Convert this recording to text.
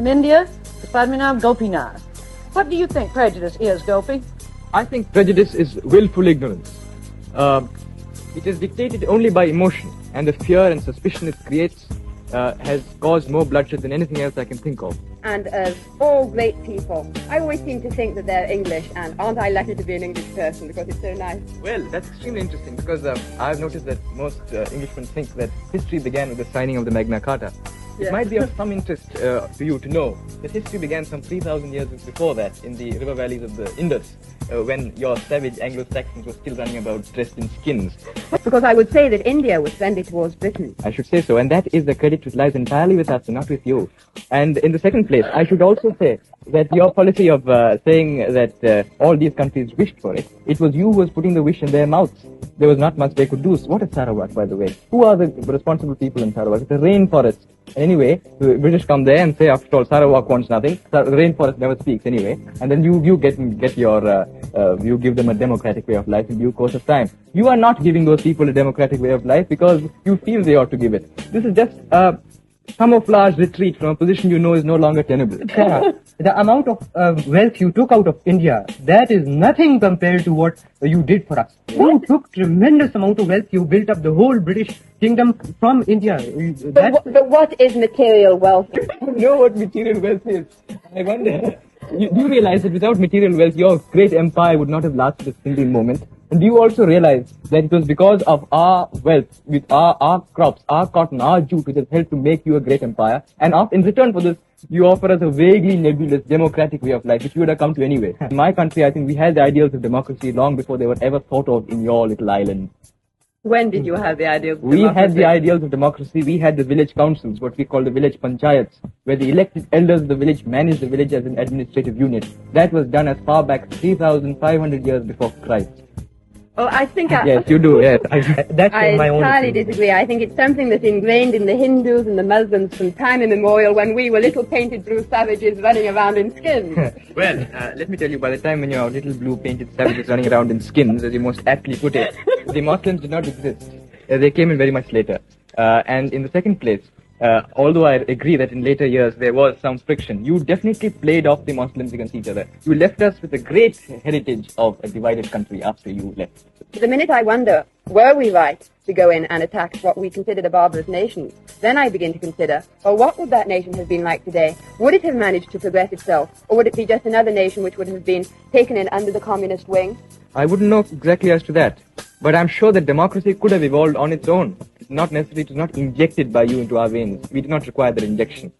From India, Padmanabh Gopinath. What do you think prejudice is, Gopi? I think prejudice is willful ignorance. It is dictated only by emotion, and the fear and suspicion it creates has caused more bloodshed than anything else I can think of. And as all great people, I always seem to think that they're English, and aren't I lucky to be an English person because it's so nice? Well, that's extremely interesting because I've noticed that most Englishmen think that history began with the signing of the Magna Carta. Yeah. It might be of some interest to you to know that history began some 3,000 years before that in the river valleys of the Indus, when your savage Anglo-Saxons were still running about dressed in skins. Because I would say that India was friendly towards Britain. I should say so, and that is the credit which lies entirely with us and not with you. And in the second place, I should also say that your policy of saying that all these countries wished for it, it was you who was putting the wish in their mouths. There was not much they could do. So what is Sarawak, by the way? Who are the responsible people in Sarawak? It's a rainforest. Anyway, the British come there and say, after all, Sarawak wants nothing. The rainforest never speaks anyway. And then you get your, you give them a democratic way of life in due course of time. You are not giving those people a democratic way of life because you feel they ought to give it. This is just camouflage retreat from a position you know is no longer tenable. The amount of wealth you took out of India, that is nothing compared to what you did for us. You took tremendous amount of wealth. You built up the whole British kingdom from India. But what is material wealth? You know what material wealth is? I wonder. You realize that without material wealth, your great empire would not have lasted a single moment. And do you also realize that it was because of our wealth, with our crops, our cotton, our jute, which has helped to make you a great empire. And in return for this, you offer us a vaguely nebulous democratic way of life, which you would have come to anyway. In my country, I think we had the ideals of democracy long before they were ever thought of in your little island. When did you have the idea of We had the ideals of democracy. We had the village councils, what we call the village panchayats, where the elected elders of the village managed the village as an administrative unit. That was done as far back 3,500 years before Christ. Oh, I think Yes, you do, yes. That's I my own entirely opinion. disagree. I think it's something that's ingrained in the Hindus and the Muslims from time immemorial when we were little painted blue savages running around in skins. Well, let me tell you, by the time when you're little blue painted savages running around in skins, as you most aptly put it, the Muslims did not exist. They came in very much later. And in the second place, although I agree that in later years there was some friction, you definitely played off the Muslims against each other. You left us with a great heritage of a divided country after you left. The minute I wonder, were we right to go in and attack what we considered a barbarous nation? Then I begin to consider, well, what would that nation have been like today? Would it have managed to progress itself? Or would it be just another nation which would have been taken in under the communist wing? I wouldn't know exactly as to that, but I'm sure that democracy could have evolved on its own. It's not necessary, it was not injected by you into our veins. We did not require that injection.